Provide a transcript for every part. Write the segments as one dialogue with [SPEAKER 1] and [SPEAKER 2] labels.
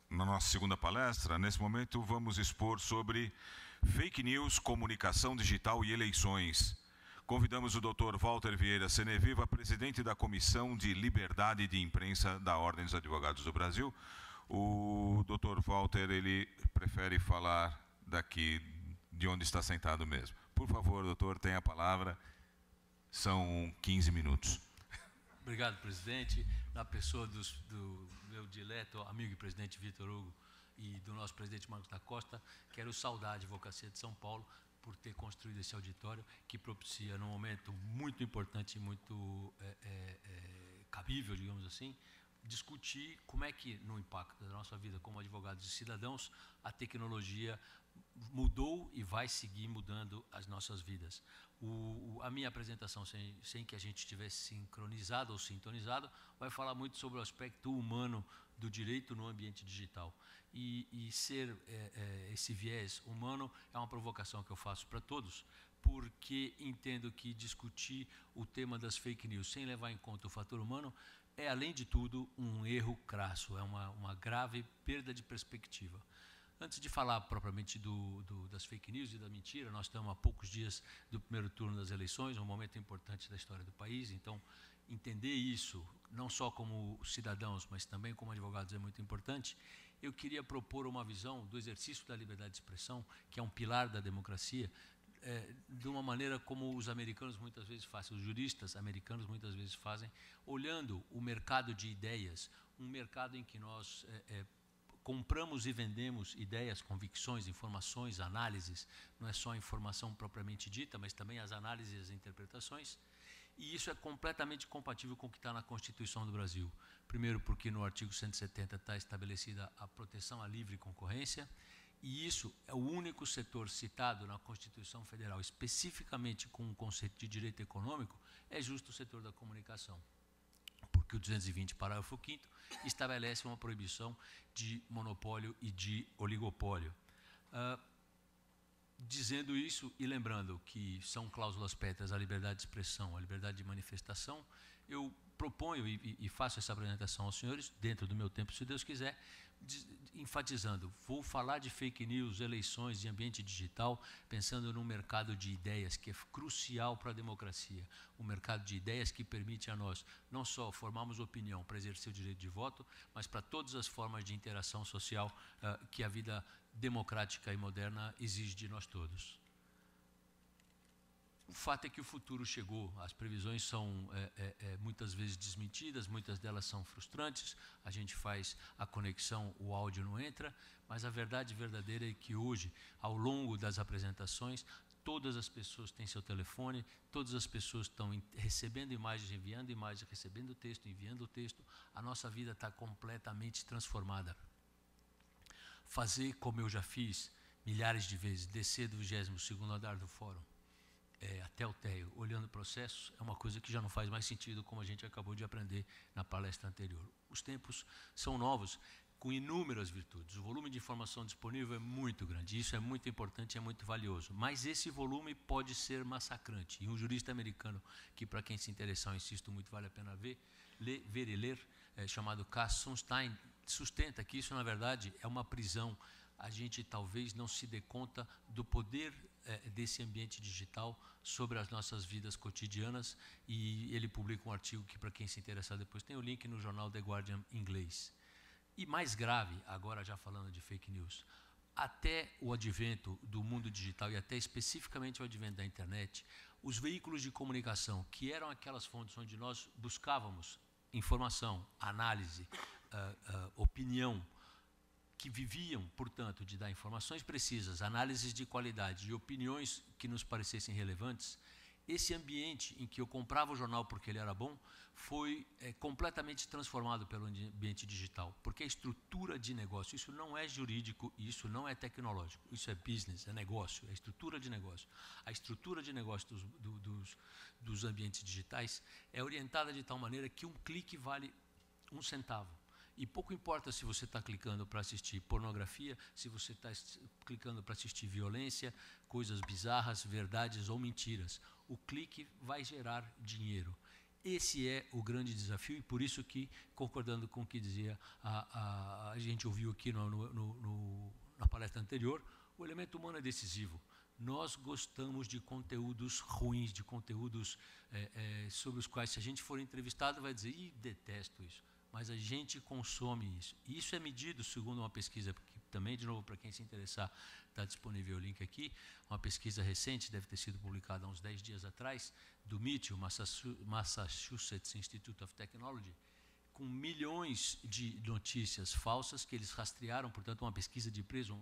[SPEAKER 1] na nossa segunda palestra. Nesse momento, vamos expor sobre fake news, comunicação digital e eleições. Convidamos o Dr. Walter Vieira Seneviva, presidente da Comissão de Liberdade de Imprensa da Ordem dos Advogados do Brasil. O Dr. Walter, ele prefere falar daqui de onde está sentado mesmo. Por favor, doutor, tenha a palavra. São 15 minutos.
[SPEAKER 2] Obrigado, presidente. Na pessoa do meu dileto amigo e presidente Vitor Hugo e do nosso presidente Marcos da Costa, quero saudar a Advocacia de São Paulo por ter construído esse auditório que propicia, num momento muito importante e muito cabível, digamos assim, discutir como é que, no impacto da nossa vida como advogados e cidadãos, a tecnologia mudou e vai seguir mudando as nossas vidas. A minha apresentação, sem que a gente estivesse sincronizado ou sintonizado, vai falar muito sobre o aspecto humano do direito no ambiente digital. E ser esse viés humano é uma provocação que eu faço para todos, porque entendo que discutir o tema das fake news sem levar em conta o fator humano é, além de tudo, um erro crasso, é uma grave perda de perspectiva. Antes de falar propriamente das fake news e da mentira, nós estamos a poucos dias do primeiro turno das eleições, um momento importante da história do país, então entender isso, não só como cidadãos, mas também como advogados, é muito importante. Eu queria propor uma visão do exercício da liberdade de expressão, que é um pilar da democracia, de uma maneira como os americanos muitas vezes fazem, os juristas americanos muitas vezes fazem, olhando o mercado de ideias, um mercado em que nós compramos e vendemos ideias, convicções, informações, análises, não é só a informação propriamente dita, mas também as análises e as interpretações, e isso é completamente compatível com o que está na Constituição do Brasil. Primeiro, porque no artigo 170 está estabelecida a proteção à livre concorrência, e isso é o único setor citado na Constituição Federal, especificamente com o conceito de direito econômico, é justo o setor da comunicação. Porque o 220, parágrafo 5º, estabelece uma proibição de monopólio e de oligopólio. Dizendo isso e lembrando que são cláusulas pétreas a liberdade de expressão, a liberdade de manifestação, eu proponho e faço essa apresentação aos senhores, dentro do meu tempo, se Deus quiser, enfatizando, vou falar de fake news, eleições e ambiente digital, pensando num mercado de ideias que é crucial para a democracia, um mercado de ideias que permite a nós não só formarmos opinião para exercer o direito de voto, mas para todas as formas de interação social que a vida democrática e moderna exige de nós todos. O fato é que o futuro chegou, as previsões são muitas vezes desmentidas, muitas delas são frustrantes, a gente faz a conexão, o áudio não entra, mas a verdade verdadeira é que hoje, ao longo das apresentações, todas as pessoas têm seu telefone, todas as pessoas estão recebendo imagens, enviando imagens, recebendo texto, enviando texto, a nossa vida está completamente transformada. Fazer como eu já fiz milhares de vezes, descer do 22º andar do fórum, até o térreo, olhando processos, é uma coisa que já não faz mais sentido, como a gente acabou de aprender na palestra anterior. Os tempos são novos, com inúmeras virtudes. O volume de informação disponível é muito grande, isso é muito importante, é muito valioso, mas esse volume pode ser massacrante. E um jurista americano, que para quem se interessar, eu insisto muito, vale a pena ver e ler, chamado Cass Sunstein, sustenta que isso, na verdade, é uma prisão. A gente talvez não se dê conta do poder desse ambiente digital sobre as nossas vidas cotidianas, e ele publica um artigo que, para quem se interessar depois, tem o link no jornal The Guardian em inglês. E mais grave, agora já falando de fake news, até o advento do mundo digital e até especificamente o advento da internet, os veículos de comunicação, que eram aquelas fontes onde nós buscávamos informação, análise, opinião, que viviam, portanto, de dar informações precisas, análises de qualidade e opiniões que nos parecessem relevantes, esse ambiente em que eu comprava o jornal porque ele era bom foi completamente transformado pelo ambiente digital, porque a estrutura de negócio, isso não é jurídico, isso não é tecnológico, isso é business, é negócio, é estrutura de negócio. A estrutura de negócio dos ambientes digitais é orientada de tal maneira que um clique vale 1 centavo. E pouco importa se você está clicando para assistir pornografia, se você está clicando para assistir violência, coisas bizarras, verdades ou mentiras. O clique vai gerar dinheiro. esse é o grande desafio e por isso que, concordando com o que dizia a gente ouviu aqui na palestra anterior, o elemento humano é decisivo. Nós gostamos de conteúdos ruins, de conteúdos sobre os quais, se a gente for entrevistado, vai dizer, detesto isso. Mas a gente consome isso. E isso é medido segundo uma pesquisa, que também, de novo, para quem se interessar, está disponível o link aqui, uma pesquisa recente, deve ter sido publicada há uns 10 dias atrás, do MIT, o Massachusetts Institute of Technology, com milhões de notícias falsas que eles rastrearam, portanto, uma pesquisa de peso,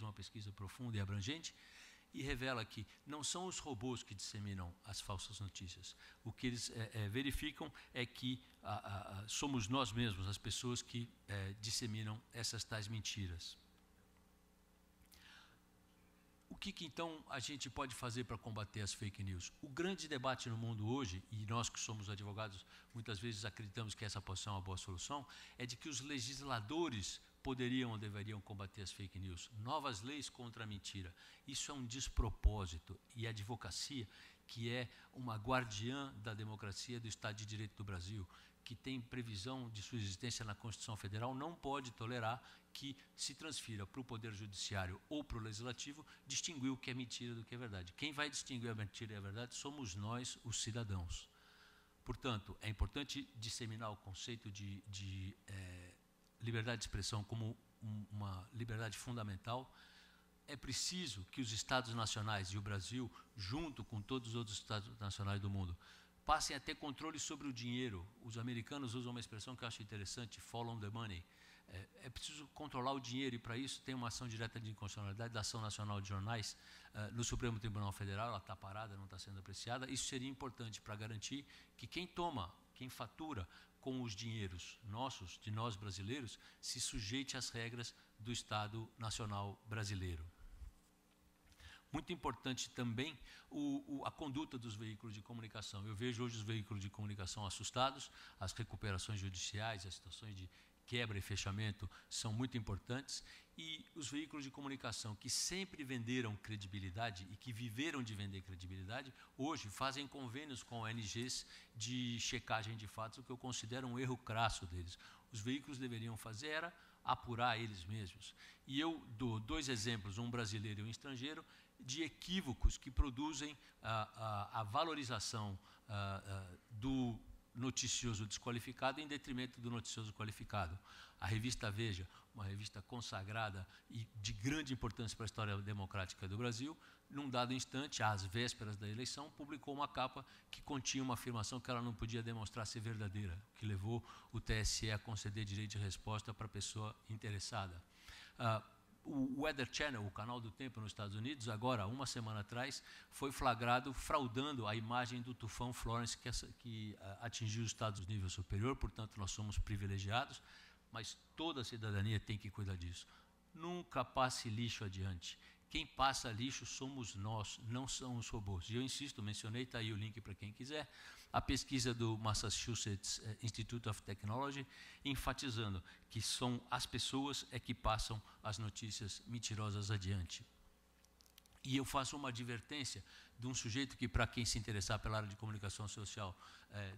[SPEAKER 2] uma pesquisa profunda e abrangente, e revela que não são os robôs que disseminam as falsas notícias. O que eles verificam é que somos nós mesmos, as pessoas que disseminam essas tais mentiras. O que então a gente pode fazer para combater as fake news? O grande debate no mundo hoje, e nós que somos advogados muitas vezes acreditamos que essa pode ser uma boa solução, é de que os legisladores poderiam ou deveriam combater as fake news. Novas leis contra a mentira. Isso é um despropósito. E a advocacia, que é uma guardiã da democracia do Estado de Direito do Brasil, que tem previsão de sua existência na Constituição Federal, não pode tolerar que se transfira para o Poder Judiciário ou para o Legislativo distinguir o que é mentira do que é verdade. Quem vai distinguir a mentira e a verdade somos nós, os cidadãos. Portanto, é importante disseminar o conceito de liberdade de expressão como uma liberdade fundamental. É preciso que os Estados nacionais e o Brasil, junto com todos os outros Estados nacionais do mundo, passem a ter controle sobre o dinheiro. Os americanos usam uma expressão que eu acho interessante, follow the money. É preciso controlar o dinheiro e, para isso, tem uma ação direta de inconstitucionalidade da Ação Nacional de Jornais no Supremo Tribunal Federal. Ela está parada, não está sendo apreciada. Isso seria importante para garantir que quem fatura com os dinheiros nossos, de nós brasileiros, se sujeite às regras do Estado Nacional Brasileiro. Muito importante também a conduta dos veículos de comunicação. Eu vejo hoje os veículos de comunicação assustados, as recuperações judiciais, as situações de quebra e fechamento são muito importantes, e os veículos de comunicação que sempre venderam credibilidade e que viveram de vender credibilidade, hoje fazem convênios com ONGs de checagem de fatos, o que eu considero um erro crasso deles. Os veículos deveriam fazer era apurar eles mesmos. E eu dou dois exemplos, um brasileiro e um estrangeiro, de equívocos que produzem a valorização do noticioso desqualificado em detrimento do noticioso qualificado. A revista Veja, uma revista consagrada e de grande importância para a história democrática do Brasil, num dado instante, às vésperas da eleição, publicou uma capa que continha uma afirmação que ela não podia demonstrar ser verdadeira, que levou o TSE a conceder direito de resposta para a pessoa interessada. O Weather Channel, o canal do tempo nos Estados Unidos, agora, uma semana atrás, foi flagrado fraudando a imagem do tufão Florence, que atingiu os estados de nível superior, portanto, nós somos privilegiados, mas toda a cidadania tem que cuidar disso. Nunca passe lixo adiante. Quem passa lixo somos nós, não são os robôs. E eu insisto, mencionei, está aí o link para quem quiser, a pesquisa do Massachusetts Institute of Technology, enfatizando que são as pessoas que passam as notícias mentirosas adiante. E eu faço uma advertência de um sujeito que, para quem se interessar pela área de comunicação social,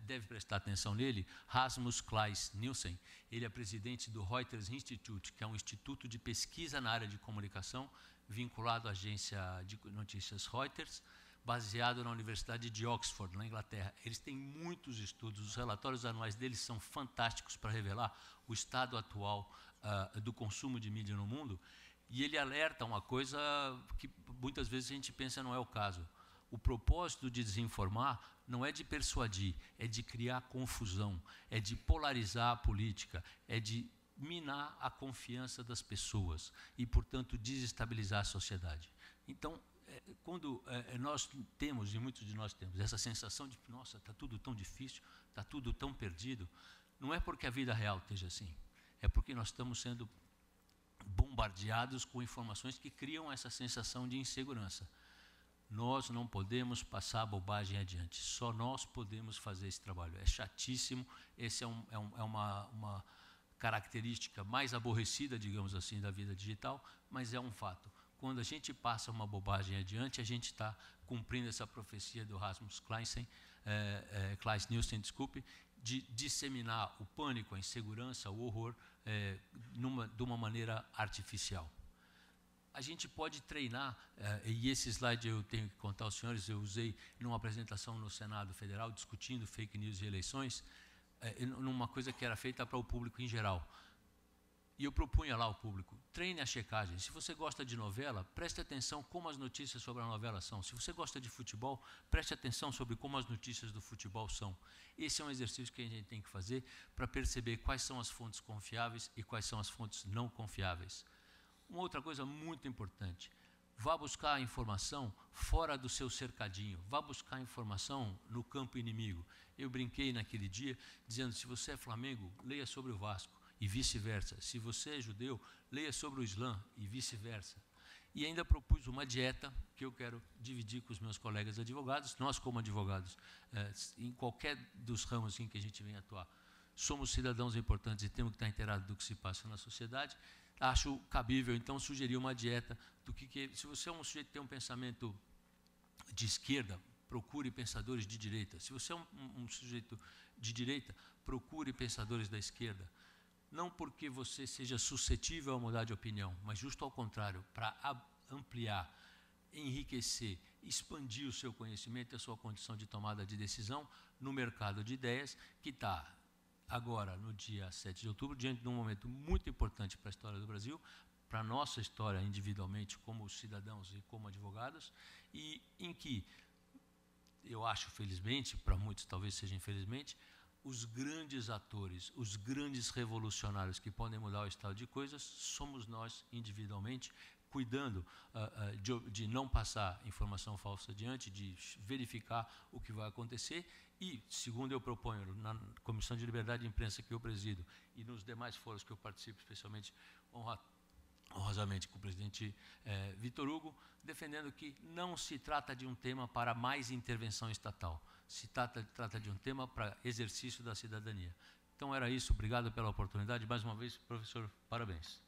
[SPEAKER 2] deve prestar atenção nele, Rasmus Kleis Nielsen. Ele é presidente do Reuters Institute, que é um instituto de pesquisa na área de comunicação, vinculado à agência de notícias Reuters, baseado na Universidade de Oxford, na Inglaterra. Eles têm muitos estudos, os relatórios anuais deles são fantásticos para revelar o estado atual do consumo de mídia no mundo, e ele alerta uma coisa que muitas vezes a gente pensa não é o caso. O propósito de desinformar não é de persuadir, é de criar confusão, é de polarizar a política, é de minar a confiança das pessoas e, portanto, desestabilizar a sociedade. Então, quando nós temos, e muitos de nós temos, essa sensação de, nossa, está tudo tão difícil, está tudo tão perdido, não é porque a vida real esteja assim, é porque nós estamos sendo bombardeados com informações que criam essa sensação de insegurança. Nós não podemos passar a bobagem adiante, só nós podemos fazer esse trabalho. É chatíssimo, essa é uma característica mais aborrecida, digamos assim, da vida digital, mas é um fato. Quando a gente passa uma bobagem adiante, a gente está cumprindo essa profecia do Rasmus Klein, Klaes Nielsen, desculpe, de disseminar o pânico, a insegurança, o horror de uma maneira artificial. A gente pode treinar, e esse slide eu tenho que contar aos senhores, eu usei numa apresentação no Senado Federal, discutindo fake news e eleições, numa coisa que era feita para o público em geral. E eu propunha lá ao público, treine a checagem. Se você gosta de novela, preste atenção como as notícias sobre a novela são. Se você gosta de futebol, preste atenção sobre como as notícias do futebol são. Esse é um exercício que a gente tem que fazer para perceber quais são as fontes confiáveis e quais são as fontes não confiáveis. Uma outra coisa muito importante, vá buscar a informação fora do seu cercadinho, vá buscar a informação no campo inimigo. Eu brinquei naquele dia dizendo, se você é Flamengo, leia sobre o Vasco, e vice-versa. Se você é judeu, leia sobre o Islã, e vice-versa. E ainda propus uma dieta que eu quero dividir com os meus colegas advogados, nós como advogados, em qualquer dos ramos em que a gente vem atuar, somos cidadãos importantes e temos que estar inteirados do que se passa na sociedade. Acho cabível, então, sugerir uma dieta do que se você é um sujeito que tem um pensamento de esquerda, procure pensadores de direita. Se você é um sujeito de direita, procure pensadores da esquerda. Não porque você seja suscetível a mudar de opinião, mas justo ao contrário, para ampliar, enriquecer, expandir o seu conhecimento e a sua condição de tomada de decisão no mercado de ideias, que está agora, no dia 7 de outubro, diante de um momento muito importante para a história do Brasil, para a nossa história individualmente, como cidadãos e como advogados, e em que, eu acho felizmente, para muitos talvez seja infelizmente, os grandes atores, os grandes revolucionários que podem mudar o estado de coisas, somos nós individualmente, cuidando de não passar informação falsa adiante, de verificar o que vai acontecer e, segundo eu proponho na Comissão de Liberdade de Imprensa que eu presido e nos demais fóruns que eu participo, especialmente honrosamente com o presidente Vitor Hugo, defendendo que não se trata de um tema para mais intervenção estatal, se trata de um tema para exercício da cidadania. Então era isso, obrigado pela oportunidade, mais uma vez, professor, parabéns.